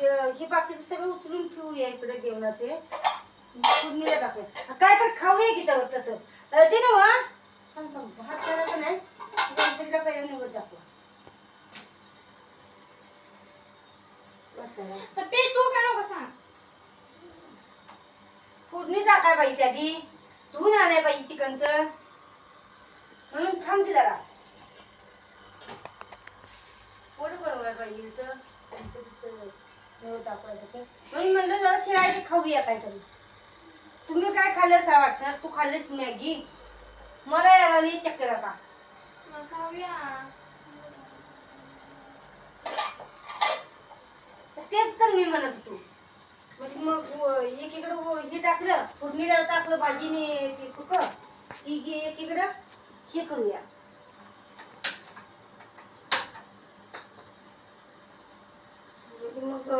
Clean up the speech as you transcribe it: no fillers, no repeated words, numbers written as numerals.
हे बाकीचं सगळं उचलून ठेवूया इकडे जेवणाचे फोडणीला टाकूया काय तर खाऊया की त्यावर तसं ते ना वा हात करायचं नाही गणपतीला पहिला निवड दाखवा तर पेटू का नको सांग फोडणी टाकाय पाहिजे त्याची धुवून आणाय पाहिजे चिकनचं म्हणून थांब की जरा पोट बनवायला पाहिजे तर निवड दाखवायसाठी म्हणून म्हणलं जरा शिळायचं खाऊया काहीतरी तुम्ही काय खाल्लंस वाटतं तू खाल्लेस मॅगी मला याला चक्कर आता मग खाऊया तेच तर मी म्हणत होतो म्हणजे मग एकीकडं हे टाकलं फोडणीला टाकलं भाजीने ते सुक एकीकडं हे करूया म्हणजे मग